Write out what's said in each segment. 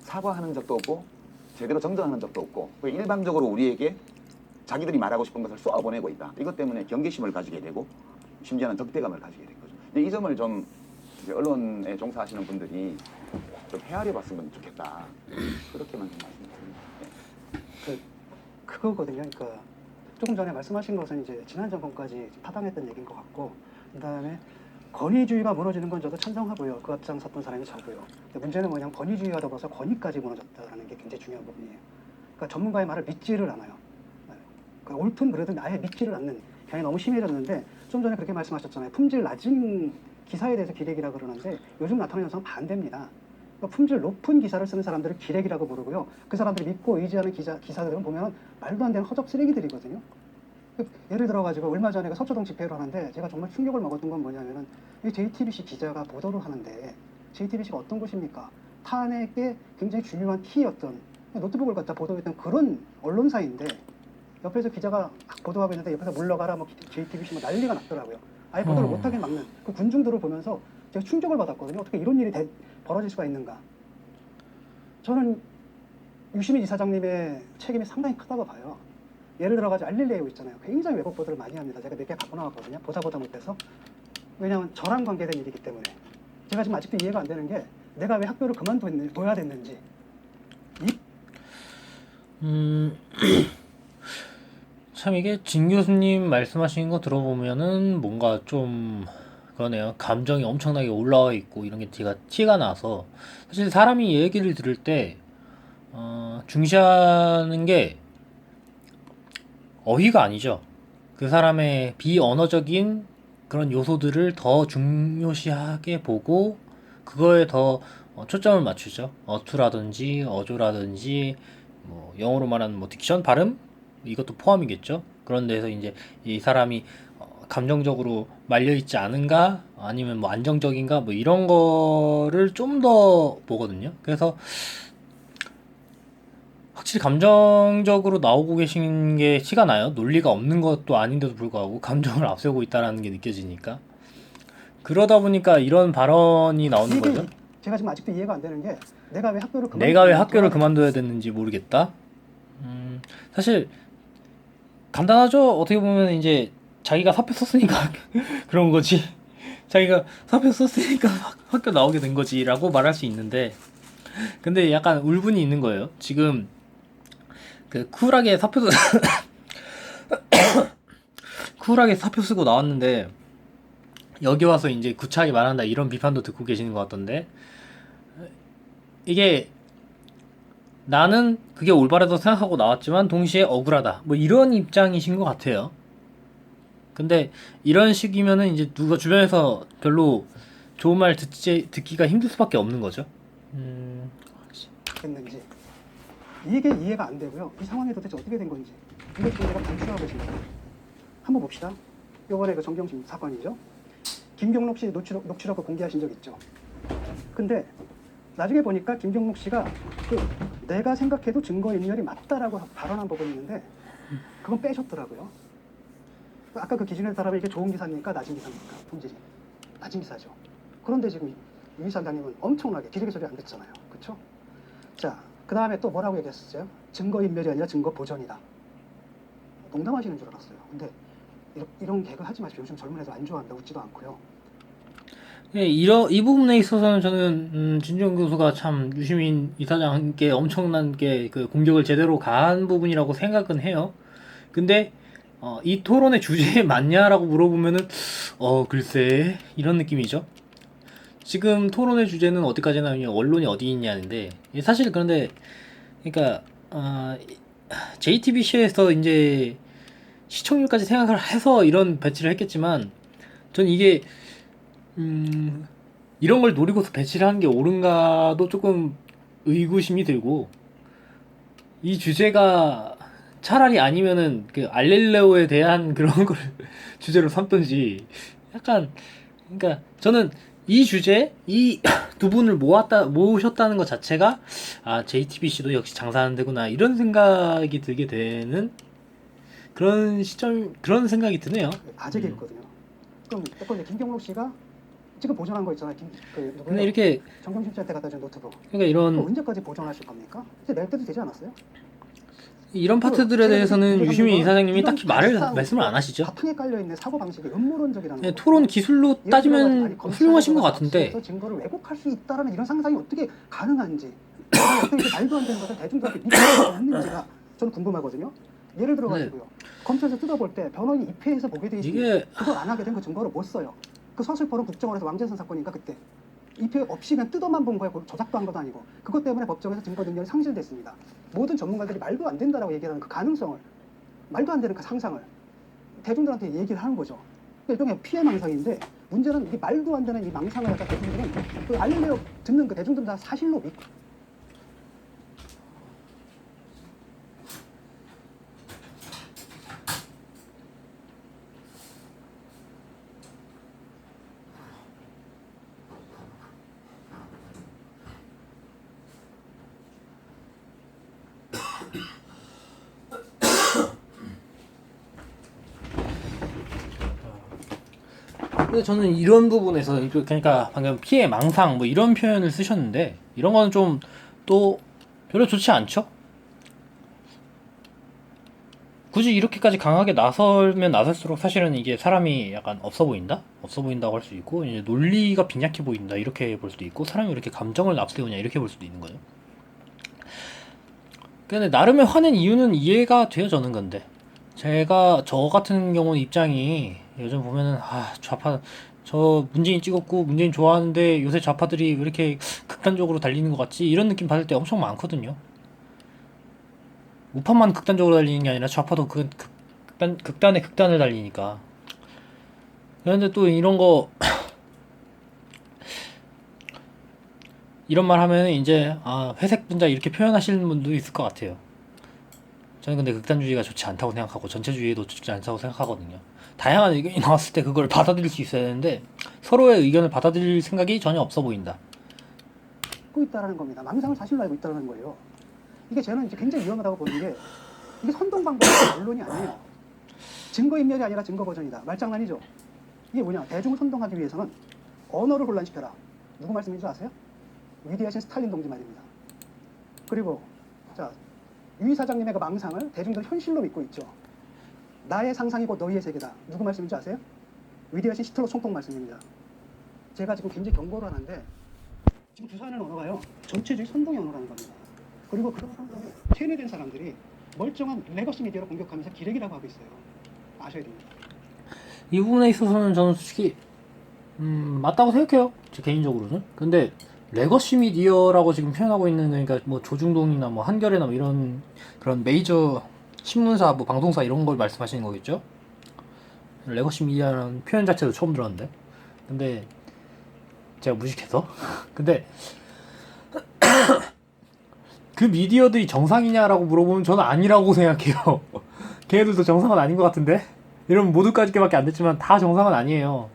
사과하는 적도 없고 제대로 정정하는 적도 없고 일방적으로 우리에게 자기들이 말하고 싶은 것을 쏘아보내고 있다. 이것 때문에 경계심을 가지게 되고 심지어는 적대감을 가지게 된 거죠. 근데 이 점을 좀 이제 언론에 종사하시는 분들이 좀 헤아려 봤으면 좋겠다. 그렇게만 좀 말씀드립니다. 그거거든요. 그러니까 조금 전에 말씀하신 것은 이제 지난 정권까지 타당했던 얘기인 것 같고, 그다음에 권위주의가 무너지는 건 저도 찬성하고요. 그 앞장섰던 사람이 저고요. 근데 문제는 뭐냐면 권위주의가 더불어서 권위까지 무너졌다는 게 굉장히 중요한 부분이에요. 그러니까 전문가의 말을 믿지를 않아요. 그러니까 옳든 그르든 아예 믿지를 않는 경향이 너무 심해졌는데, 좀 전에 그렇게 말씀하셨잖아요. 품질 낮은 기사에 대해서 기레기라 그러는데 요즘 나타나는 현상은 반대입니다. 그러니까 품질 높은 기사를 쓰는 사람들을 기레기라고 부르고요. 그 사람들이 믿고 의지하는 기사들은 보면 말도 안 되는 허접 쓰레기들이거든요. 예를 들어가지고 얼마 전에 서초동 집회를 하는데 제가 정말 충격을 먹었던 건 뭐냐면은 이 JTBC 기자가 보도를 하는데, JTBC가 어떤 곳입니까? 탄핵의 굉장히 중요한 키였던 노트북을 갖다 보도했던 그런 언론사인데, 옆에서 기자가 보도하고 있는데 옆에서 물러가라 뭐 JTBC 뭐 난리가 났더라고요. 아예 보도를 못하게 막는 그 군중들을 보면서 제가 충격을 받았거든요. 어떻게 이런 일이 벌어질 수가 있는가. 저는 유시민 이사장님의 책임이 상당히 크다고 봐요. 예를 들어가지고 알릴레오 있잖아요. 굉장히 왜곡 보도를 많이 합니다. 제가 몇 개 갖고 나왔거든요. 보다 못해서. 왜냐하면 저랑 관계된 일이기 때문에. 제가 지금 아직도 이해가 안 되는 게 내가 왜 학교를 그만둬야 됐는지. 참 이게 진 교수님 말씀하신 거 들어보면은 뭔가 좀 그러네요. 감정이 엄청나게 올라와 있고 이런 게 티가 나서, 사실 사람이 얘기를 들을 때 중시하는 게 어휘가 아니죠. 그 사람의 비언어적인 그런 요소들을 더 중요시하게 보고 그거에 더 초점을 맞추죠. 어투라든지 어조라든지 뭐 영어로 말하는 뭐 딕션 발음 이것도 포함이겠죠. 그런 데서 이제 이 사람이 감정적으로 말려 있지 않은가 아니면 뭐 안정적인가 뭐 이런 거를 좀 더 보거든요. 그래서 확실히 감정적으로 나오고 계신 게 티가 나요. 논리가 없는 것도 아닌데도 불구하고 감정을 앞세우고 있다는 게 느껴지니까. 그러다 보니까 이런 발언이 나오는 거죠. 제가 지금 아직도 이해가 안 되는 게 내가 왜 학교를 그만둬야 됐는지 모르겠다. 사실 간단하죠. 어떻게 보면 이제 자기가 사표 썼으니까 그런 거지. 자기가 사표 썼으니까 학교 나오게 된 거지라고 말할 수 있는데, 근데 약간 울분이 있는 거예요. 지금 그 쿨하게 쿨하게 사표 쓰고 나왔는데 여기 와서 이제 구차하게 말한다 이런 비판도 듣고 계시는 것 같던데, 이게 나는 그게 올바르다고 생각하고 나왔지만 동시에 억울하다 뭐 이런 입장이신 것 같아요. 근데 이런 식이면은 이제 누가 주변에서 별로 좋은 말 듣기가 힘들 수밖에 없는 거죠. 됐는지 이게 이해가 안 되고요. 이 상황이 도대체 어떻게 된 건지 이것 좀 제가 단추하고 있습니다. 한번 봅시다. 요번에 그 정경심 사건이죠. 김경록 씨 녹취록을 공개하신 적 있죠. 근데 나중에 보니까 김경록 씨가 내가 생각해도 증거인멸이 맞다라고 발언한 부분이 있는데 그건 빼셨더라고요. 아까 그 기준의 사람이 이게 좋은 기사입니까? 낮은 기사입니까? 품질이 낮은 기사죠. 그런데 지금 유 이사장님은 엄청나게 기레기 소리 안 듣잖아요. 그렇죠? 자, 그 다음에 또 뭐라고 얘기했었어요? 증거인멸이 아니라 증거 보전이다. 농담하시는 줄 알았어요. 근데 이런 개그 하지 마십시오. 요즘 젊은 애들 안 좋아합니다. 웃지도 않고요. 네, 이 부분에 있어서는 저는 진정 교수가 참 유시민 이사장께 엄청나게 그 공격을 제대로 가한 부분이라고 생각은 해요. 근데 이 토론의 주제에 맞냐라고 물어보면은 글쎄 이런 느낌이죠. 지금 토론의 주제는 어디까지나 언론이 어디 있냐는데, 사실 그런데 그러니까 JTBC에서 이제 시청률까지 생각을 해서 이런 배치를 했겠지만, 전 이게 이런 걸 노리고서 배치를 하는 게 옳은가도 조금 의구심이 들고, 이 주제가 차라리 아니면은 그 알렐레오에 대한 그런 걸 주제로 삼던지, 약간 그러니까 저는 이 주제 이 두 분을 모으셨다는 것 자체가 JTBC도 역시 장사하는 데구나 이런 생각이 들게 되는 그런 생각이 드네요. 아재 개그거든요. 그럼 어떤 김경록 씨가 지금 보존한 거 있잖아요. 누구예요? 근데 이렇게 정경심 씨한테 갖다 준 노트북. 그러니까 그거 이런 언제까지 보존하실 겁니까? 이제 낼 때도 되지 않았어요? 파트들에 대해서는 유시민 이사장님이 딱히 사실상 말씀을 안 하시죠. 바탕에 깔려 있는 사고 방식이 음모론적이라는 네, 거죠. 토론 기술로 예를 따지면 들어가지고 아니, 훌륭하신 것 검찰에서 같은데 압수해서 증거를 왜곡할 수 있다라는 이런 상상이 어떻게 가능한지 어떻게 이렇게 말도 안 되는 것을 대중들한테 믿을 수 없는지가 저는 궁금하거든요. 예를 들어가지고요. 검찰에서 뜯어볼 때 변호인이 입회해서 보게 돼 있으면 이게 그걸 안 하게 된 그 증거를 못 써요. 그 서슬퍼런 국정원에서 왕재산 사건이니까 그때 입회 없이 그냥 뜯어만 본 거예요. 조작도 한 것도 아니고 그것 때문에 법정에서 증거 능력이 상실됐습니다. 모든 전문가들이 말도 안 된다라고 얘기하는 그 가능성을 말도 안 되는 그 상상을 대중들한테 얘기를 하는 거죠. 일종의 피해 망상인데 문제는 이 말도 안 되는 이 망상을 갖다 대중들은 그 알려 듣는 그 대중들은 다 사실로 믿고 근데 저는 이런 부분에서 그러니까 방금 피해 망상 뭐 이런 표현을 쓰셨는데 이런 거는 좀 또 별로 좋지 않죠? 굳이 이렇게까지 강하게 나설면 나설수록 사실은 이게 사람이 약간 없어 보인다? 없어 보인다고 할 수 있고 이제 논리가 빈약해 보인다 이렇게 볼 수도 있고 사람이 왜 이렇게 감정을 앞세우냐 이렇게 볼 수도 있는 거예요. 근데 나름의 화낸 이유는 이해가 돼요 저는. 근데 저 같은 경우는 입장이 요즘 보면은 좌파 저 문재인 찍었고 문재인 좋아하는데 요새 좌파들이 왜 이렇게 극단적으로 달리는 것 같지 이런 느낌 받을 때 엄청 많거든요. 우파만 극단적으로 달리는 게 아니라 좌파도 극단의 극단을 달리니까. 그런데 또 이런 거 이런 말 하면 이제 회색 분자 이렇게 표현하시는 분도 있을 것 같아요. 저는 근데 극단주의가 좋지 않다고 생각하고 전체주의도 좋지 않다고 생각하거든요. 다양한 의견이 나왔을 때 그걸 받아들일 수 있어야 되는데 서로의 의견을 받아들일 생각이 전혀 없어 보인다. 알고 있다라는 겁니다. 망상을 사실로 알고 있다는 거예요. 이게 저는 이제 굉장히 위험하다고 보는 게 이게 선동 방법이 언론이 아니에요. 증거 인멸이 아니라 증거 보전이다. 말장난이죠. 이게 뭐냐? 대중을 선동하기 위해서는 언어를 혼란시켜라. 누구 말씀인 줄 아세요? 위대하신 스탈린 동지 말입니다. 그리고 유 이사장님의 그 망상을 대중들은 현실로 믿고 있죠. 나의 상상이고 너희의 세계다. 누구 말씀인 줄 아세요? 위대하신 히틀러 총통 말씀입니다. 제가 지금 굉장히 경고를 하는데 지금 구사하는 언어가요. 전체주의 선동의 언어라는 겁니다. 그리고 그런 선동에 체내된 사람들이 멀쩡한 레거시 미디어를 공격하면서 기레기라고 하고 있어요. 아셔야 됩니다. 이 부분에 있어서는 저는 솔직히 맞다고 생각해요. 제 개인적으로는. 근데 레거시 미디어라고 지금 표현하고 있는 그러니까 뭐 조중동이나 뭐 한겨레나 뭐 이런 그런 메이저 신문사 뭐 방송사 이런 걸 말씀하시는 거겠죠? 레거시 미디어라는 표현 자체도 처음 들었는데. 근데 제가 무식해서. 근데 그 미디어들이 정상이냐라고 물어보면 저는 아니라고 생각해요. 걔네들도 정상은 아닌 것 같은데? 이러면 모두까지밖에 안 됐지만 다 정상은 아니에요.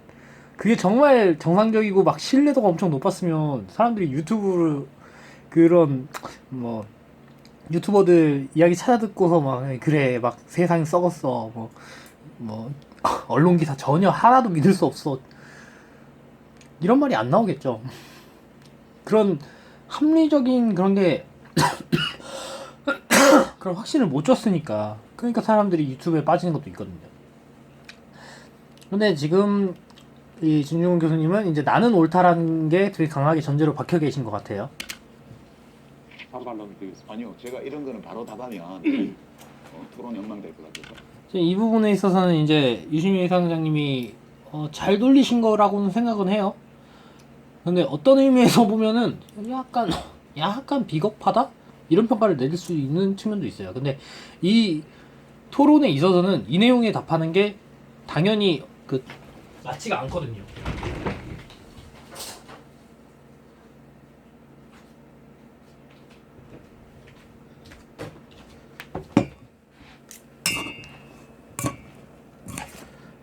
그게 정말 정상적이고 막 신뢰도가 엄청 높았으면 사람들이 유튜브를 그런 뭐 유튜버들 이야기 찾아듣고서 막 그래 막 세상이 썩었어 뭐 언론 기사 전혀 하나도 믿을 수 없어 이런 말이 안 나오겠죠. 그런 합리적인 그런 게 그런 확신을 못 줬으니까. 그러니까 사람들이 유튜브에 빠지는 것도 있거든요. 근데 지금 이 진중훈 교수님은 이제 나는 옳다라는 게 되게 강하게 전제로 박혀 계신 것 같아요. 바로 달라면 되겠습니다. 아니요, 제가 이런 거는 바로 답하면 토론 엉망될 것 같아서. 이 부분에 있어서는 이제 유시민 사장님이 잘 돌리신 거라고는 생각은 해요. 근데 어떤 의미에서 보면은 약간 비겁하다? 이런 평가를 내릴 수 있는 측면도 있어요. 근데 이 토론에 있어서는 이 내용에 답하는 게 당연히 맞지가 않거든요.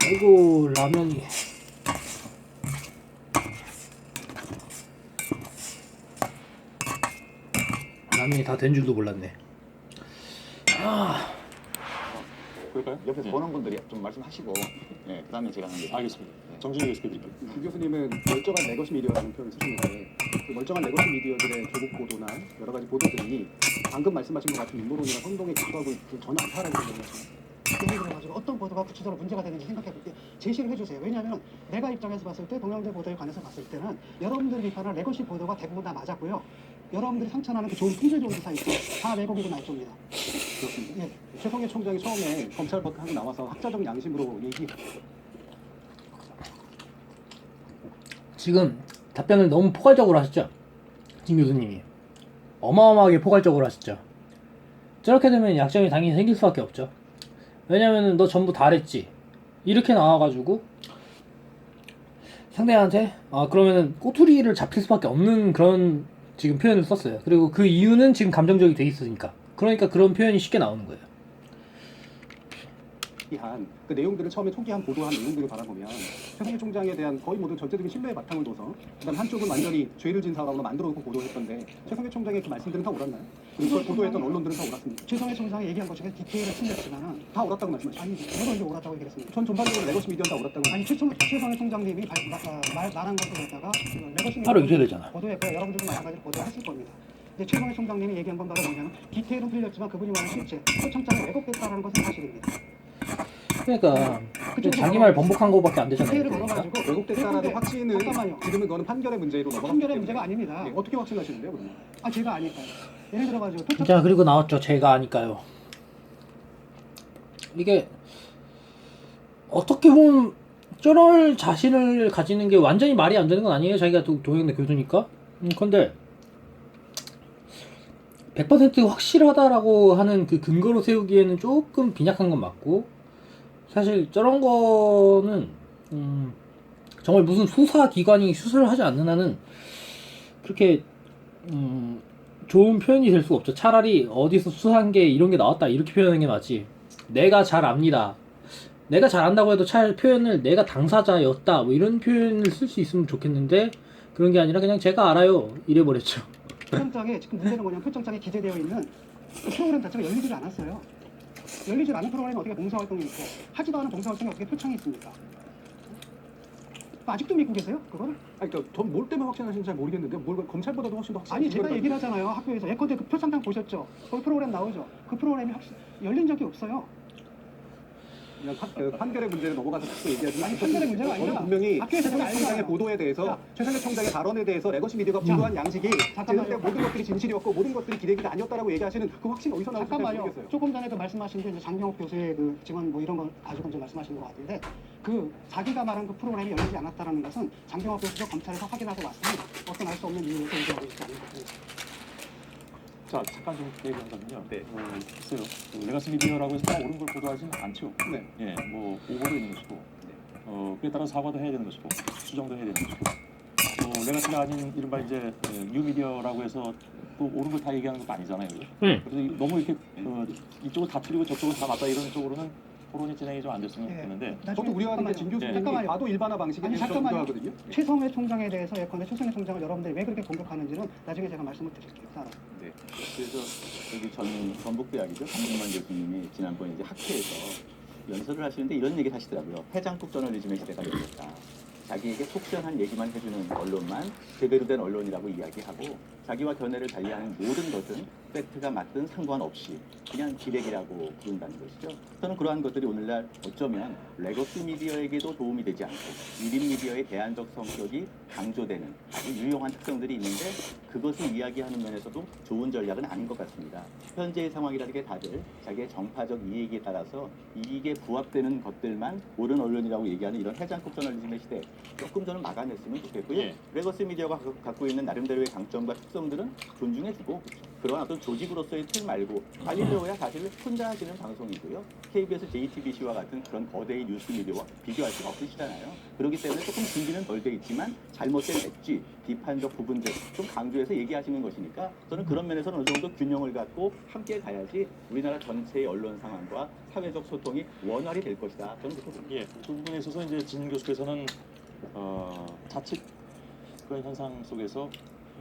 아이고 라면이 다 된 줄도 몰랐네. 그럴까요? 옆에서 네. 보는 분들이 좀 말씀하시고 예, 그다음에 제가 하는 게 알겠습니다. 정진우 교수께 드릴게요. 김 교수님은 멀쩡한 레거시 미디어라는 표현을 쓰셨는데 그 멀쩡한 레거시 미디어들의 조국 보도나 여러 가지 보도들이 방금 말씀하신 것 같은 음모론이나 선동에 기초하고 전혀 않다라고 생각하시나요? 예를 들어가지고 어떤 보도가 구체적으로 문제가 되는지 생각해 볼 때 제시를 해주세요. 왜냐하면 내가 입장에서 봤을 때 동양대 보도에 관해서 봤을 때는 여러분들이 비판한 레거시 보도가 대부분 다 맞았고요. 여러분들이 상처나는 그 좋은 품질 좋은 기사 있죠. 다 왜곡이고 날조입니다. 그렇습니다. 예. 최성해 총장이 처음에 검찰하고 나와서 학자적 양심으로 얘기 지금 답변을 너무 포괄적으로 하셨죠? 진 교수님이 어마어마하게 포괄적으로 하셨죠. 저렇게 되면 약점이 당연히 생길 수밖에 없죠. 왜냐면은 너 전부 다 했지 이렇게 나와가지고 상대한테 그러면은 꼬투리를 잡힐 수밖에 없는 그런 지금 표현을 썼어요. 그리고 그 이유는 지금 감정적이 돼 있으니까. 그러니까 그런 표현이 쉽게 나오는 거예요. 한 그 내용들을 처음에 초기한 보도한 내용들을 바라보면 최성해 총장에 대한 거의 모든 전체적인 신뢰의 바탕을 둬서 그다음 한쪽은 완전히 죄를 진 사람으로 만들어 놓고 보도했던데 최성해 총장의 그 말씀들은 다 옳았나요? 그리고 그걸 보도했던 언론들은 다 옳았습니다. 최성해 총장이 얘기한 것 중에 디테일을 틀렸지만은 다 옳았다고 말씀하시죠? 아니 누가 이제 옳았다고 얘기했습니다. 전 전반적으로 레거시 미디어는 다 옳았다고 아니 최성해 총장님이 말한 것을 갖다가 레거시 바로 있어야 되잖아. 보도했고요. 여러분들도 마찬가지로 보도했을 겁니다. 근데 최성해 총장님이 얘기한 건 바로 뭐냐면 디테일은 틀렸지만 그분이 말한 실체, 표창장이 왜곡됐다라는 것은 사실입니다. 그러니까 자기 말 번복한 거밖에 안 되잖아요. 디테일을 그러니까. 걸어가지고 왜곡됐다라는 확신은 잠깐만요. 지금은 그거는 판결의 문제로 넘어갔기 판결의 때문에. 문제가 아닙니다. 네, 어떻게 확신하시는데요, 그러면? 제가 아니까요. 예를 들어가지고 표창 자, 그리고 나왔죠. 제가 아니까요. 이게 어떻게 보면 저럴 자신을 가지는 게 완전히 말이 안 되는 건 아니에요. 자기가 동양대 교수니까. 근데 100% 확실하다라고 하는 그 근거로 세우기에는 조금 빈약한 건 맞고, 사실 저런 거는 정말 무슨 수사기관이 수사를 하지 않는 한은 그렇게 좋은 표현이 될 수가 없죠. 차라리 어디서 수사한 게 이런 게 나왔다 이렇게 표현하는 게 낫지. 내가 잘 압니다. 내가 잘 안다고 해도 차라리 표현을 내가 당사자였다 뭐 이런 표현을 쓸 수 있으면 좋겠는데 그런 게 아니라 그냥 제가 알아요 이래버렸죠. 표창장에 지금 문제는 뭐냐면 표창장에 기재되어 있는 그 프로그램 자체가 열리질 않았어요. 열리질 않은 프로그램에 어떻게 봉사활동이 있고 하지도 않은 봉사활동에 어떻게 표창이 있습니까? 아직도 믿고 계세요? 그거를? 아니, 그러니까 전뭘 때문에 확신하시는지 잘 모르겠는데 뭘 검찰보다도 훨씬 더 확신하시는 아니 제가 얘기를 하잖아요. 학교에서 예컨대 그 표창장 보셨죠? 거기 프로그램 나오죠? 그 프로그램이 열린 적이 없어요. 그냥 판결의 문제를 넘어가서 자꾸 얘기하지만 아니, 판결의 문제가 저는 아니라 분명히 학교에서 최성해 알잖아요. 총장의 보도에 대해서 자, 최성해 총장의 발언에 대해서 레거시 미디어가 보도한 양식이 잠깐만요. 제때 모든 것들이 진실이었고 모든 것들이 기대기가 아니었다라고 얘기하시는 그 확신이 어디서 나오는지 잘 잠깐만요. 모르겠어요. 조금 전에도 말씀하신 게 이제 장경욱 교수의 그 증언 뭐 이런 거 가지고 이제 말씀하신 것 같은데 그 자기가 말한 그 프로그램이 열리지 않았다는 것은 장경욱 교수가 검찰에서 확인하고 왔으니 어떤 알 수 없는 이유로 얘기하고 있지 않은 거고. 자, 잠깐 좀 얘기한다면요. 글쎄요. 그 레거시 미디어라고 해서 다 옳은 걸 보도하지는 않죠. 네. 예, 뭐 오보도 있는 것이고, 그에 따라 사과도 해야 되는 것이고, 수정도 해야 되는 것이고, 레거시가 아닌 이른바 이제 뉴미디어라고 해서 또 옳은 걸 다 얘기하는 것도 아니잖아요. 그죠? 그래서 너무 이렇게 이쪽은 다 틀리고 저쪽은 다 맞다 이런 쪽으로는 토론이 진행이 좀 안 됐으면 예. 좋겠는데, 저도 우려하는 게 진 잠깐만요. 교수님이 잠깐만요. 과도 일반화 방식에 아니, 대해서 잠깐만요. 우려하거든요. 최성해 총장에 대해서 예컨대 최성해 총장을 여러분들이 왜 그렇게 공격하는지는 나중에 제가 말씀을 드릴게요. 따로. 네. 그래서 여기 전 전북대학이죠. 강동만 교수님이 지난번에 이제 학회에서 연설을 하시는데 이런 얘기를 하시더라고요. 해장국 저널리즘의 시대가 열렸다. 자기에게 속 시원한 얘기만 해주는 언론만 제대로 된 언론이라고 이야기하고 자기와 견해를 달리하는 모든 것은 팩트가 맞든 상관없이 그냥 기레기라고 부른다는 것이죠. 저는 그러한 것들이 오늘날 어쩌면 레거시 미디어에게도 도움이 되지 않고 1인 미디어의 대안적 성격이 강조되는 아주 유용한 특성들이 있는데 그것을 이야기하는 면에서도 좋은 전략은 아닌 것 같습니다. 현재의 상황이라는 게 다들 자기의 정파적 이익에 따라서 이익에 부합되는 것들만 옳은 언론이라고 얘기하는 이런 해장국 저널리즘의 시대 조금 저는 막아냈으면 좋겠고요. 예. 레거시 미디어가 갖고 있는 나름대로의 강점과 특성들은 존중해주고 그런 어떤 조직으로서의 틀 말고 갈릴레오야 사실 혼자 하시는 방송이고요. KBS, JTBC와 같은 그런 거대의 뉴스 미디어와 비교할 수가 없으시잖아요. 그렇기 때문에 조금 준비는 덜 돼 있지만 잘못된 엣지, 비판적 부분들 좀 강조해서 얘기하시는 것이니까 저는 그런 면에서는 어느 정도 균형을 갖고 함께 가야지 우리나라 전체의 언론 상황과 사회적 소통이 원활히 될 것이다. 저는 그렇게 봅니다. 예, 그 부분에 있어서 이제 진 교수께서는 자칫 그런 현상 속에서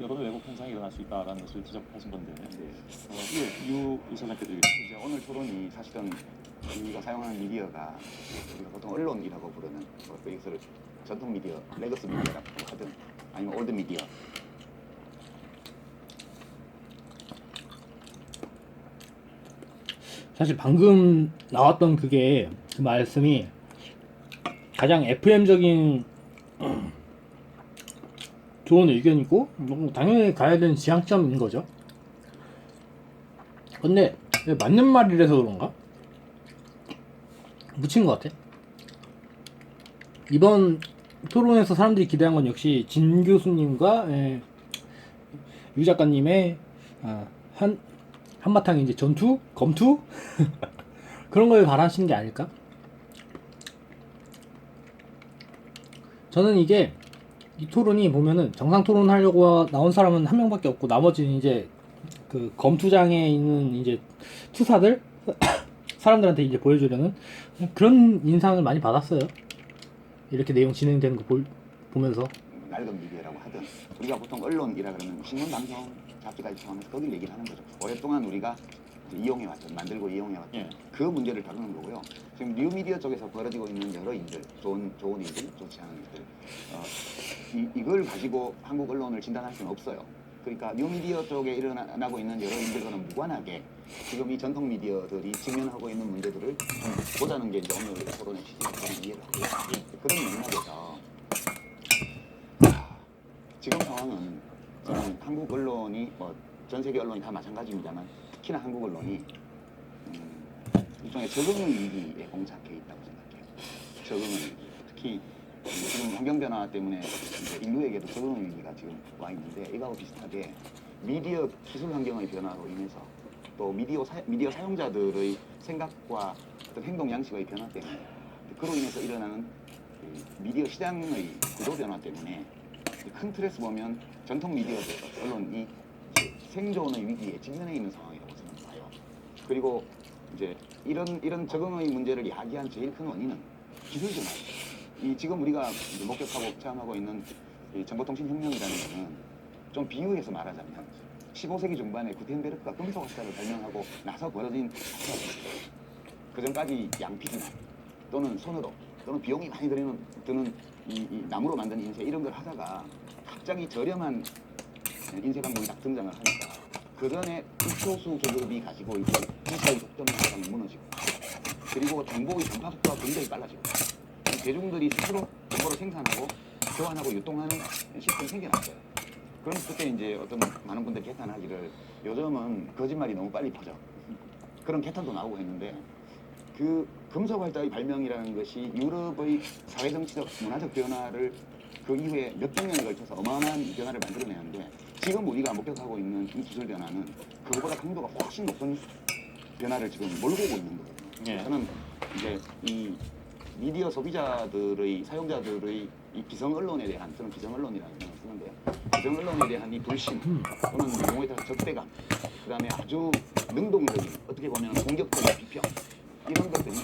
여론의 왜곡 현상이 일어날 수 있다라는 것을 지적하신 건데 네. 유 이사장께 드리겠습니다. 이제 오늘 토론이 사실은 우리가 사용하는 미디어가 우리가 보통 언론이라고 부르는 이것을 전통 미디어, 레거스 미디어라고 하든 아니면 올드 미디어. 사실 방금 나왔던 그 말씀이 가장 FM적인 좋은 의견이고 당연히 가야 되는 지향점인 거죠. 근데 맞는 말이라서 그런가? 묻힌 것 같아. 이번 토론에서 사람들이 기대한 건 역시 진 교수님과 유 작가님의 한바탕 이제 전투? 검투? 그런 걸 바라시는 게 아닐까? 저는 이게 이 토론이 보면은 정상 토론 하려고 나온 사람은 한 명밖에 없고 나머지는 이제 그 검투장에 있는 이제 투사들 사람들한테 이제 보여주려는 그런 인상을 많이 받았어요. 이렇게 내용 진행되는 거 보면서. 낡은 미디어라고 하든 우리가 보통 언론이라 그러면 신문 방송 잡지까지 포함해서 거기를 얘기를 하는 거죠. 오랫동안 우리가 이용해왔던 만들고 이용해왔던 예. 그 문제를 다루는 거고요. 지금 뉴미디어 쪽에서 벌어지고 있는 여러 일들, 좋은 일들, 좋지 않은 일들, 이걸 가지고 한국 언론을 진단할 수는 없어요. 그러니까 뉴미디어 쪽에 일어나고 있는 여러 일들과는 무관하게 지금 이 전통 미디어들이 직면하고 있는 문제들을 좀 보자는 게 이제 오늘 토론의 취지라고 저는 이해를 하고요. 그런 맥락에서 지금 상황은 저는 한국 언론이 전 세계 언론이 다 마찬가지입니다만 특히나 한국 언론이 일종의 적응의 위기에 봉착해 있다고 생각해요. 적응의 위기. 특히 지금 환경 변화 때문에 이제 인류에게도 적응의 위기가 지금 와 있는데 이거하고 비슷하게 미디어 기술 환경의 변화로 인해서 또 미디어 사용자들의 생각과 어떤 행동 양식의 변화 때문에 그로 인해서 일어나는 미디어 시장의 구조 변화 때문에 큰 틀에서 보면 전통 미디어 언론이 생존의 위기에 직면해 있는 상황이라고 저는 봐요. 그리고 이제 이런 적응의 문제를 야기한 제일 큰 원인은 기술 변화입니다. 지금 우리가 이제 목격하고 체험하고 있는 이 정보통신혁명이라는 것은 좀 비유해서 말하자면 15세기 중반에 구텐베르크가 금속 학사를 발명하고 나서 벌어진 그 전까지 양피지나 또는 손으로 또는 비용이 많이 드는 이 나무로 만든 인쇄 이런 걸 하다가 갑자기 저렴한 인쇄 방법이 딱 등장을 하니까 그 전에 극소수 계급이 가지고 있던 지식의 독점이 무너지고 그리고 정보의 전파 속도가 굉장히 빨라지고 대중들이 스스로 정보를 생산하고 교환하고 유통하는 시스템이 생겨났어요. 그럼 그때 이제 어떤 많은 분들이 개탄하기를 요즘은 거짓말이 너무 빨리 퍼져. 그런 개탄도 나오고 했는데 그 금속활자의 발명이라는 것이 유럽의 사회정치적 문화적 변화를 그 이후에 몇백 년에 걸쳐서 어마어마한 변화를 만들어내는데 지금 우리가 목격하고 있는 이 기술 변화는 그거보다 강도가 훨씬 높은 변화를 지금 몰고 오고 있는 거거든요. 예. 저는 이제 이 미디어 소비자들의 사용자들의 이 기성 언론에 대한 저는 기성 언론이라는 표현을 쓰는데 기성 언론에 대한 이 불신 또는 용어에 따라 적대감 그다음에 아주 능동적인 어떻게 보면 공격적인 비평 이런 것들이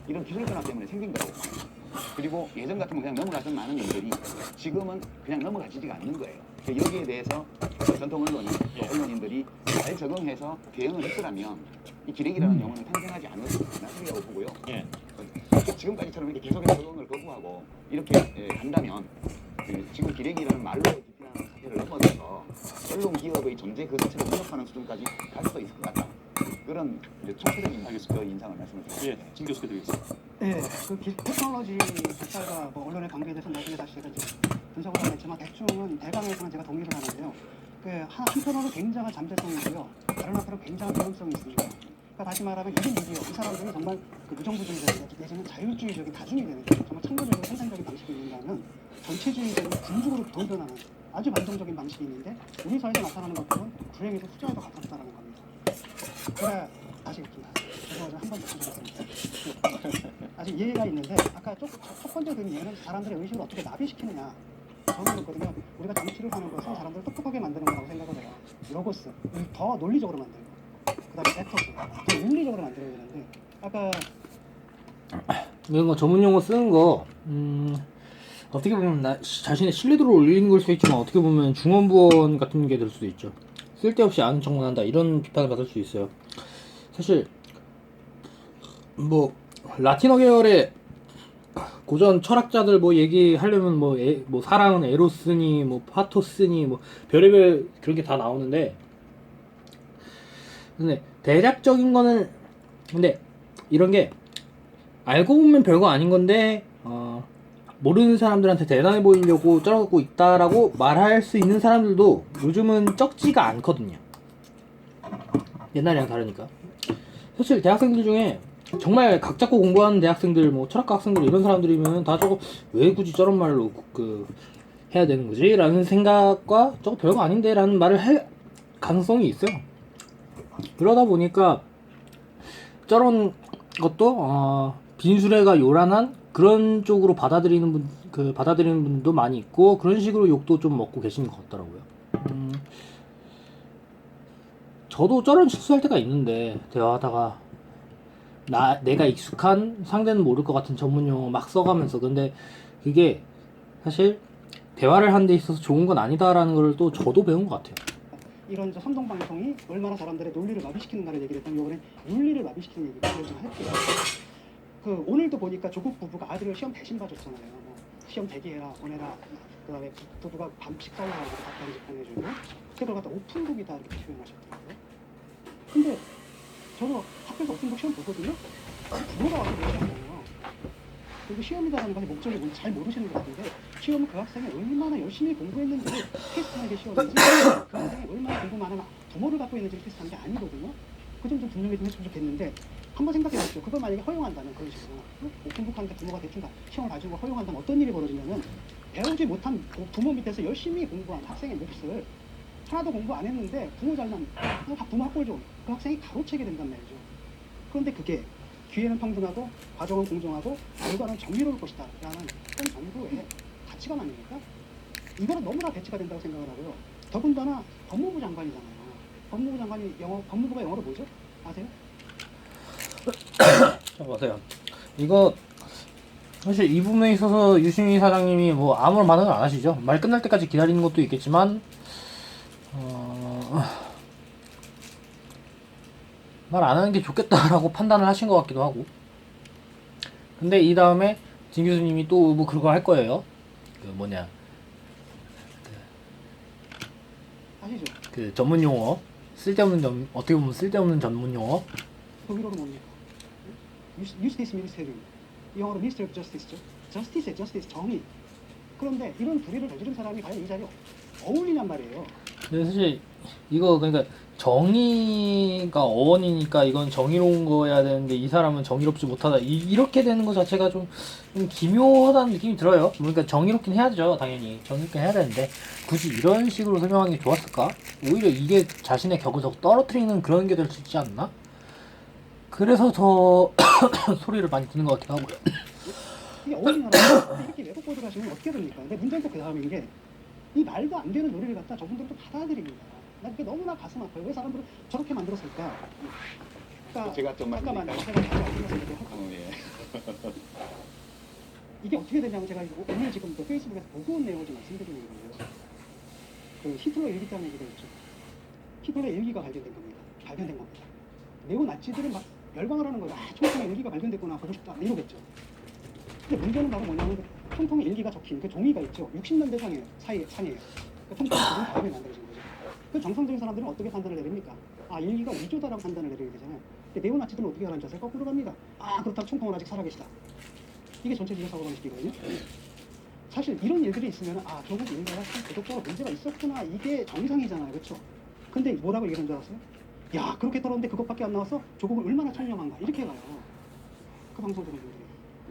이런 기술 변화 때문에 생긴 거라고 봐요. 그리고 예전 같으면 그냥 넘어가던 많은 일들이 지금은 그냥 넘어가지가 않는 거예요. 여기에 대해서 전통 언론인들이 잘 적응해서 대응을 했더라면 이 기레기라는 용어는 탄생하지 않았으리라고 보고요. 예. 지금까지처럼 이렇게 계속해서 적응을 거부하고 이렇게 간다면 지금 기레기라는 말로 비판하는 사태를 넘어서서 언론 기업의 존재 그 자체를 위협하는 수준까지 갈 수도 있을 것 같다. 그런 이제 총체적인 인상을 말씀을 드립니다. 예, 진 교수께 드리겠습니다. 네, 그 테크놀로지 발달과 뭐 언론의 관계에 대해서 나중에 다시 제가 이제 분석을 하겠지만 대충은 대강에서는 제가 동의를 하는데요. 한편으로 굉장한 잠재성이고요. 다른 한편으로 굉장한 위험성이 있습니다. 그러니까 다시 말하면 이런 미디어, 이 사람들이 정말 그 무정부주의적인 내지는 자율주의적인 다중이 되는 정말 창조적인 생산적인 방식이 있는다면 전체주의적인 군주로 돌변하는 아주 반동적인 방식이 있는데 우리 사회에 나타나는 것들은 불행에서 후자와 더 가깝다는 겁니다. 제가 아시겠지만 제가 한번 더 드리겠습니다. 아직 예가 있는데 아까 첫 번째 든 예는 사람들의 의식을 어떻게 나비시키느냐. 저는 그렇거든요. 우리가 정치를 하는 것은 사람들을 똑똑하게 만드는 거라고 생각을 해요. 로고스, 더 논리적으로 만들고 그다음에 에토스, 더 윤리적으로 만들어야 되는데 아까 이런 거 전문 용어 쓰는 거 어떻게 보면 자신의 신뢰도를 올리는 걸 수도 있지만 어떻게 보면 중언부언 같은 게 될 수도 있죠. 쓸데없이 아는 척만 한다 이런 비판을 받을 수 있어요. 사실 뭐 라틴어 계열의 고전 철학자들 뭐 얘기하려면 뭐 사랑은 에로스니 뭐 파토스니 뭐 별의별 그런 게 다 나오는데, 근데 대략적인 거는, 근데 이런 게 알고 보면 별거 아닌 건데 모르는 사람들한테 대단해 보이려고 쩔어갖고 있다라고 말할 수 있는 사람들도 요즘은 적지가 않거든요. 옛날이랑 다르니까. 사실 대학생들 중에 정말 각 잡고 공부하는 대학생들, 뭐 철학과 학생들 이런 사람들이면 다 저거 왜 굳이 저런 말로 해야 되는 거지? 라는 생각과 저거 별거 아닌데 라는 말을 할 가능성이 있어요. 그러다 보니까 저런 것도 빈수레가 요란한 그런 쪽으로 받아들이는 분도 많이 있고, 그런 식으로 욕도 좀 먹고 계시는 것 같더라고요. 저도 저런 실수할 때가 있는데, 대화하다가 내가 익숙한 상대는 모를 것 같은 전문 용어 막 써가면서, 근데 그게 사실 대화를 하는 데 있어서 좋은 건 아니다라는 걸 또 저도 배운 것 같아요. 이런 이제 선동 방송이 얼마나 사람들의 논리를 마비시키는가를 얘기를 했다면, 이번에 윤리를 마비시키는 얘기를 좀 할게요. 오늘도 보니까 조국 부부가 아들을 시험 대신 봐줬잖아요. 뭐 시험 대기해라, 보내라. 그다음에 부부가 밤식 싸우라고 답변지 보내주고, 그걸 갖다 오픈북이다 이렇게 표현하셨더라고요. 근데 저도 학교에서 오픈북 시험 보거든요. 부모가 와서 얘기하잖아요. 그리고 시험이라는 것의 목적이 뭔지 잘 모르시는 것 같은데, 시험은 그 학생이 얼마나 열심히 공부했는지를 테스트하는 게 시험이지, 그 학생이 얼마나 공부만 하나 부모를 갖고 있는지를 테스트하는 게 아니거든요. 그 점 좀 분명히 좀 했으면 좋겠는데, 한번 생각해 보십시오. 그걸 만약에 허용한다면, 그런 식으로 오픈북한테 부모가 대충 시험을 봐주는 걸 허용한다면 어떤 일이 벌어지냐면, 배우지 못한 부모 밑에서 열심히 공부한 학생의 몫을 하나도 공부 안 했는데 부모 잘난 부모 학벌 좋은 그 학생이 가로채게 된단 말이죠. 그런데 그게 기회는 평등하고 과정은 공정하고 결과는 정의로울 것이다 라는 현 정부의 가치관 아닙니까? 이거는 너무나 배치가 된다고 생각을 하고요. 더군다나 법무부 장관이잖아요. 법무부가 영어로 뭐죠? 아세요? 자, 보세요. 이거 사실 이 부분에 있어서 유시민 사장님이 뭐 아무런 반응을 안 하시죠. 말 끝날 때까지 기다리는 것도 있겠지만 말 안 하는 게 좋겠다라고 판단을 하신 것 같기도 하고. 근데 이 다음에 진 교수님이 또 뭐 그거 할 거예요. 아시죠? 그 전문 용어, 어떻게 보면 쓸데없는 전문 용어. 독일어로 뭡니까? 유스티스 미니스테리움, 영어로 미니스터 오브 저스티스죠. 저스티스의 저스티스, 정의. 그런데 이런 불의를 저지른 사람이 과연 이 자리에 어울리냔 말이에요. 근데 사실 이거 그러니까 정의가 어원이니까 이건 정의로운 거여야 되는데, 이 사람은 정의롭지 못하다, 이렇게 되는 것 자체가 좀 기묘하다는 느낌이 들어요. 그러니까 정의롭긴 해야죠. 당연히 정의롭긴 해야 되는데 굳이 이런 식으로 설명하는 게 좋았을까? 오히려 이게 자신의 격을 더 떨어뜨리는 그런 게 될 수 있지 않나? 그래서 더 소리를 많이 듣는 것 같기도 하고요. 이게 어울리냐라고 이렇게 외국 보도를 하시면 어떻게 됩니까? 근데 문제는 또 그 다음인 게, 이 말도 안 되는 논리를 갖다 저분들은 또 받아들입니다. 나 그게 너무나 가슴 아파요. 왜 사람들을 저렇게 만들었을까? 그러니까 제가 좀 잠깐만, 말씀드릴까요? 제가 다시 알려서 얘기할게요. 예. 이게 어떻게 되냐면, 제가 오늘 지금 그 페이스북에서 보고 온 내용을 좀 말씀드리는 거예요. 그 히틀러 일기라는 얘기가 있죠. 히틀러 일기가 발견된 겁니다. 네오 나치들은 막 열광을 하는 거예요. 총통의 일기가 발견됐구나, 보고 싶다, 이러겠죠. 근데 문제는 바로 뭐냐면, 그 총통의 일기가 적힌 그 종이가 있죠. 60년대 상이에요. 그 총통의 일기 다음에 만들어진 거죠. 그 정상적인 사람들은 어떻게 판단을 내립니까? 일기가 위조다라고 판단을 내리게 되잖아요. 근데 네오 나치들은 어떻게 하라는 자세가 거꾸로 갑니다. 그렇다고 총통은 아직 살아계시다. 이게 전체주의 사고방식이거든요. 사실 이런 일들이 있으면 조국 인사가 참 도덕적으로 문제가 있었구나, 이게 정상이잖아요. 그렇죠? 근데 뭐라고 얘기하는 줄 알았어요? 야, 그렇게 떨었는데 그것밖에 안 나왔어? 조국은 얼마나 청렴한가, 이렇게 가요. 그 방송 들은 분들이.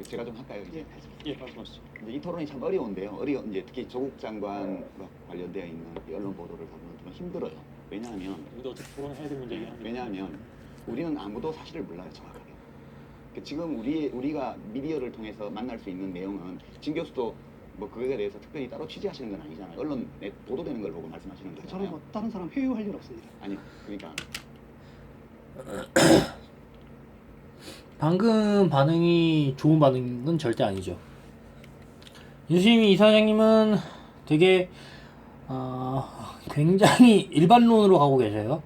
제가 좀 할까요? 이제? 예, 말씀하시죠. 이제 이 토론이 참 어려운데요. 이제 특히 조국 장관과 관련되어 있는 이 언론 보도를 하면 좀 힘들어요. 왜냐하면 근데 어차피 토론해야 될 문제긴 합니다. 왜냐하면 우리는 아무도 사실을 몰라요, 정확하게. 지금 우리가 미디어를 통해서 만날 수 있는 내용은, 진 교수도 뭐 그거에 대해서 특별히 따로 취재하시는 건 아니잖아요. 언론에 보도되는 걸 보고 말씀하시는 거잖아요. 저는 뭐 다른 사람 회유할 일 없습니다. 아니요, 그러니까 방금 반응이 좋은 반응은 절대 아니죠. 유시민 이사장님은 되게 굉장히 일반론으로 가고 계세요.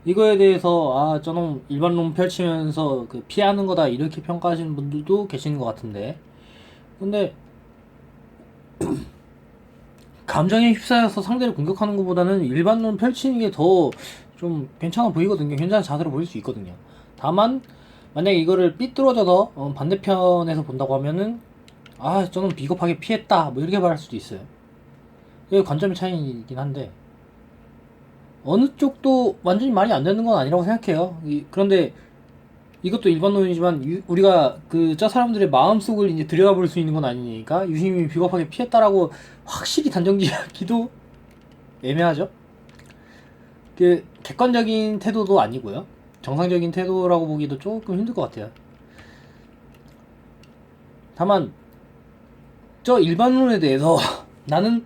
이거에 대해서 저놈 일반론 펼치면서 그 피하는 거다 이렇게 평가하시는 분들도 계시는 것 같은데, 근데 감정에 휩싸여서 상대를 공격하는 것보다는 일반론 펼치는 게 더 좀 괜찮아 보이거든요. 괜찮은 자세로 보일 수 있거든요. 다만 만약에 이거를 삐뚤어져서 반대편에서 본다고 하면은 저는 비겁하게 피했다 뭐 이렇게 말할 수도 있어요. 이게 관점의 차이이긴 한데 어느 쪽도 완전히 말이 안 되는 건 아니라고 생각해요. 그런데 이것도 일반론이지만 우리가 저 사람들의 마음속을 이제 들여다볼 수 있는 건 아니니까 유시민이 비겁하게 피했다라고 확실히 단정지하기도 애매하죠. 객관적인 태도도 아니고요. 정상적인 태도라고 보기도 조금 힘들 것 같아요. 다만 저 일반론에 대해서 나는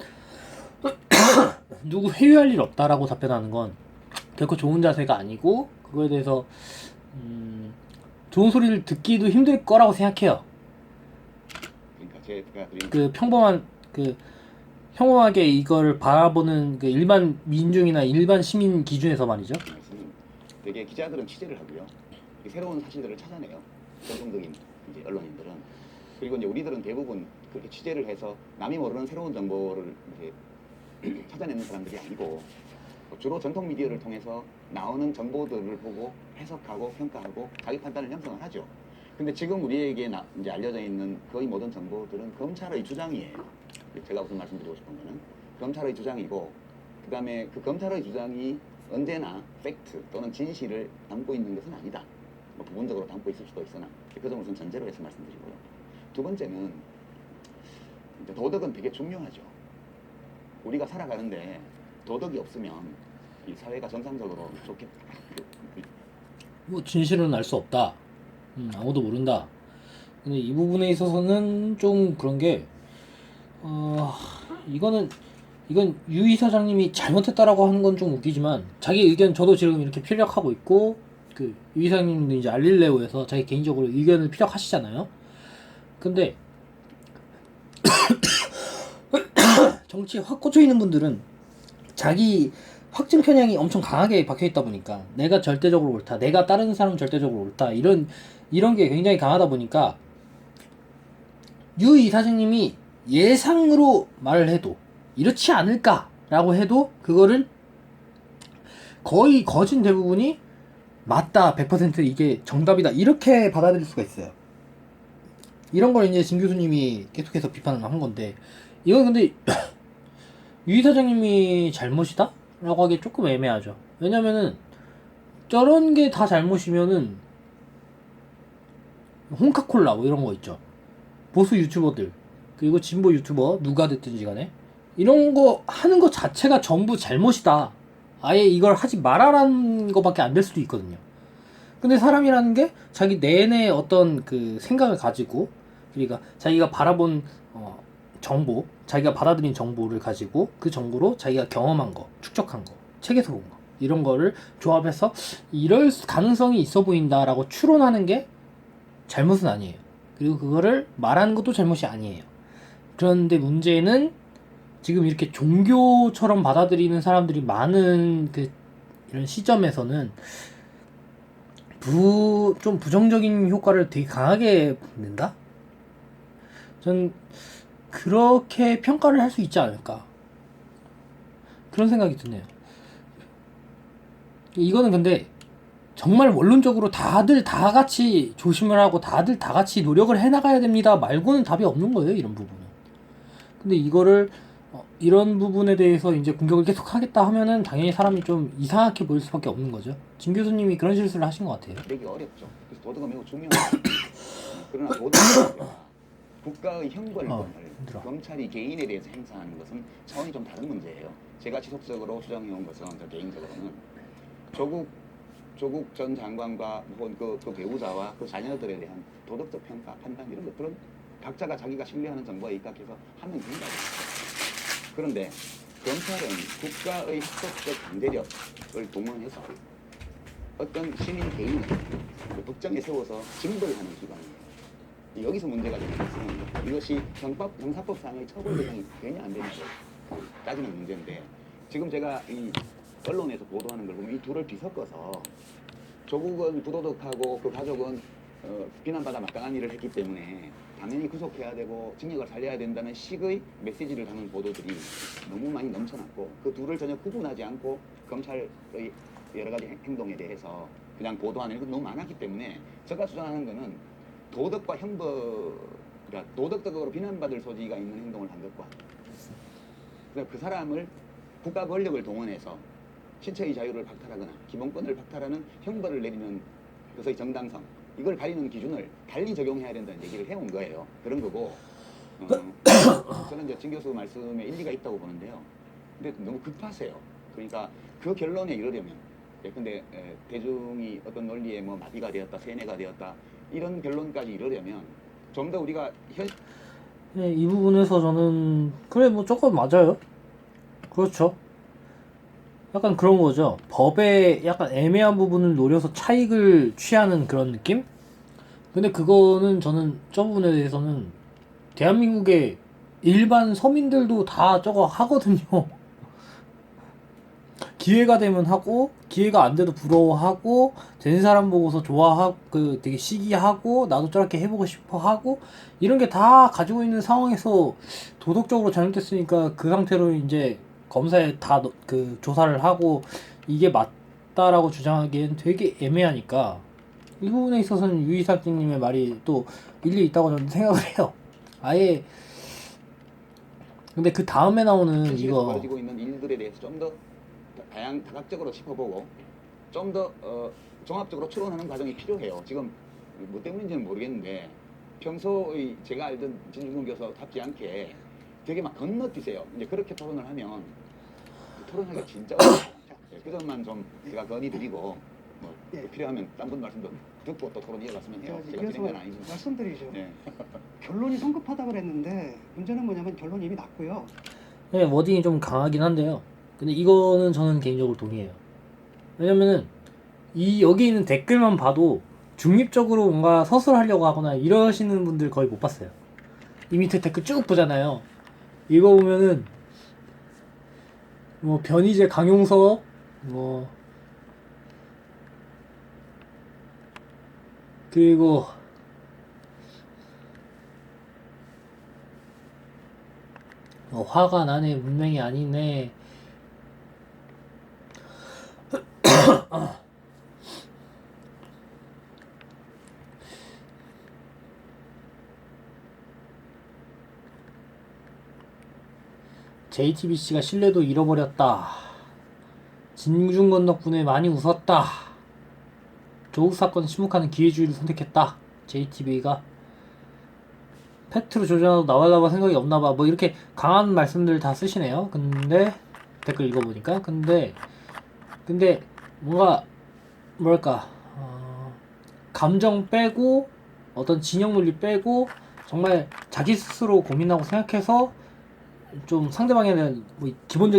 누구 회유할 일 없다라고 답변하는 건 결코 좋은 자세가 아니고, 그거에 대해서 좋은 소리를 듣기도 힘들 거라고 생각해요. 그러니까 제가 평범하게 이걸 바라보는 일반 민중이나 일반 시민 기준에서 말이죠. 말씀은 되게 기자들은 취재를 하고요. 새로운 사실들을 찾아내요. 전통적인 이제 언론인들은. 그리고 이제 우리들은 대부분 그렇게 취재를 해서 남이 모르는 새로운 정보를 이제 찾아내는 사람들이 아니고, 주로 전통 미디어를 통해서 나오는 정보들을 보고 해석하고 평가하고 자기 판단을 형성을 하죠. 근데 지금 우리에게 이제 알려져 있는 거의 모든 정보들은 검찰의 주장이에요. 제가 무슨 말씀드리고 싶은 거는 검찰의 주장이고, 그 다음에 그 검찰의 주장이 언제나 팩트 또는 진실을 담고 있는 것은 아니다. 뭐 부분적으로 담고 있을 수도 있으나 그 점을 우선 전제로 해서 말씀드리고요. 두 번째는 이제 도덕은 되게 중요하죠. 우리가 살아가는데 도덕이 없으면 이 사회가 정상적으로 좋게 뭐 진실은 알 수 없다. 아무도 모른다. 근데 이 부분에 있어서는 좀 그런 게 이건 유 이사장님이 잘못했다라고 하는 건 좀 웃기지만, 자기 의견 저도 지금 이렇게 피력하고 있고, 유 이사장님도 이제 알릴레오에서 자기 개인적으로 의견을 피력하시잖아요. 근데 정치에 확 꽂혀 있는 분들은 자기 확증 편향이 엄청 강하게 박혀 있다 보니까 내가 절대적으로 옳다, 내가 다른 사람은 절대적으로 옳다, 이런 게 굉장히 강하다 보니까 유 이사장님이 예상으로 말을 해도 이렇지 않을까라고 해도 그거를 거의 거진 대부분이 맞다, 100% 이게 정답이다 이렇게 받아들일 수가 있어요. 이런 걸 이제 진 교수님이 계속해서 비판을 한 건데, 이건 근데 유 이사장님이 잘못이다? 라고 하기 조금 애매하죠. 왜냐면은 저런 게 다 잘못이면은 홍카콜라 뭐 이런 거 있죠. 보수 유튜버들 그리고 진보 유튜버 누가 됐든지 간에 이런 거 하는 거 자체가 전부 잘못이다, 아예 이걸 하지 말아라는 거밖에 안 될 수도 있거든요. 근데 사람이라는 게 자기 내내 어떤 생각을 가지고, 그러니까 자기가 바라본 정보, 자기가 받아들인 정보를 가지고 그 정보로 자기가 경험한 거, 축적한 거, 책에서 본 거, 이런 거를 조합해서 이럴 가능성이 있어 보인다라고 추론하는 게 잘못은 아니에요. 그리고 그거를 말하는 것도 잘못이 아니에요. 그런데 문제는 지금 이렇게 종교처럼 받아들이는 사람들이 많은 이런 시점에서는 좀 부정적인 효과를 되게 강하게 낸다? 전 그렇게 평가를 할 수 있지 않을까, 그런 생각이 드네요. 이거는 근데 정말 원론적으로 다들 다 같이 조심을 하고 다들 다 같이 노력을 해나가야 됩니다 말고는 답이 없는 거예요, 이런 부분은. 근데 이거를 이런 부분에 대해서 이제 공격을 계속 하겠다 하면은 당연히 사람이 좀 이상하게 보일 수밖에 없는 거죠. 진 교수님이 그런 실수를 하신 것 같아요. 되게 어렵죠. 그래서 도덕은 매우 중요하죠. 그러나 도덕은 국가의 형벌권을 검찰이 개인에 대해서 행사하는 것은 차원이 좀 다른 문제예요. 제가 지속적으로 주장해온 것은 저 개인적으로는 조국 전 장관과 혹은 그 배우자와 그 자녀들에 대한 도덕적 평가, 판단 이런 것들은 각자가 자기가 신뢰하는 정보에 입각해서 하면 된다고. 그런데 검찰은 국가의 합법적 강제력을 동원해서 어떤 시민 개인을 법정에 세워서 징벌하는 기관이에요. 여기서 문제가 되는 것은 이것이 형사법상의 처벌 대상이 되냐 안 되냐 따지는 문제인데 지금 제가 이 언론에서 보도하는 걸 보면 이 둘을 뒤섞어서 조국은 부도덕하고 그 가족은 비난받아 마땅한 일을 했기 때문에 당연히 구속해야 되고 징역을 살려야 된다는 식의 메시지를 담은 보도들이 너무 많이 넘쳐났고 그 둘을 전혀 구분하지 않고 검찰의 여러 가지 행동에 대해서 그냥 보도하는 건 너무 많았기 때문에 제가 주장하는 거는 도덕과 형벌, 그러니까 도덕적으로 비난받을 소지가 있는 행동을 한 것과 그래서 그 사람을 국가 권력을 동원해서 신체의 자유를 박탈하거나 기본권을 박탈하는 형벌을 내리는 그것의 정당성 이걸 가리는 기준을 달리 적용해야 된다는 얘기를 해온 거예요. 그런 거고 저는 이제 진 교수 말씀에 일리가 있다고 보는데요. 근데 너무 급하세요. 그러니까 그 결론에 이르려면 근데 대중이 어떤 논리에 뭐 마비가 되었다, 세뇌가 되었다 이런 결론까지 이르려면 좀 더 우리가 네, 이 부분에서 저는 그래 뭐 조금 맞아요. 그렇죠. 약간 그런 거죠. 법의 약간 애매한 부분을 노려서 차익을 취하는 그런 느낌? 근데 그거는 저는 저 부분에 대해서는 대한민국의 일반 서민들도 다 저거 하거든요. 기회가 되면 하고 기회가 안 돼도 부러워하고 된 사람 보고서 좋아하고 그 되게 시기하고 나도 저렇게 해보고 싶어 하고 이런 게 다 가지고 있는 상황에서 도덕적으로 잘못됐으니까 그 상태로 이제 검사에 다 그 조사를 하고 이게 맞다라고 주장하기엔 되게 애매하니까 이 부분에 있어서는 유이사님의 말이 또 일리 있다고 저는 생각을 해요. 아예 근데 그 다음에 나오는 현실에서 이거 벌어지고 있는 일들에 대해서 좀 더 다각적으로 짚어보고 좀 더 종합적으로 추론하는 과정이 필요해요. 지금 뭐 때문인지는 모르겠는데 평소의 제가 알던 진중권 교수답지 않게 되게 막 건너뛰세요. 이제 그렇게 토론을 하면 토론하기가 진짜 어려워요. 그 점만 좀 제가 건의드리고 뭐 예. 필요하면 딴 분 말씀도 듣고 또 토론 이어갔으면 해요. 제가 그래서 진행자는 아니지만. 말씀드리죠. 네. 결론이 성급하다고 그랬는데 문제는 뭐냐면 결론이 이미 났고요. 네, 워딩이 좀 강하긴 한데요. 근데 이거는 저는 개인적으로 동의해요. 왜냐면은 여기 있는 댓글만 봐도 중립적으로 뭔가 서술하려고 하거나 이러시는 분들 거의 못 봤어요. 이 밑에 댓글 쭉 보잖아요. 이거 보면은 뭐 변희재 강용석 뭐 그리고 화가 나네 문맹이 아니네 JTBC가 신뢰도 잃어버렸다. 진중권 덕분에 많이 웃었다. 조국 사건 침묵하는 기회주의를 선택했다. JTBC가 팩트로 조정하고 나와달라고 생각이 없나봐. 뭐 이렇게 강한 말씀들 다 쓰시네요. 근데 댓글 읽어보니까 근데 뭔가 뭐랄까 감정 빼고 어떤 진영 논리 빼고 정말 자기 스스로 고민하고 생각해서 좀 상대방에 대한 뭐 기본적인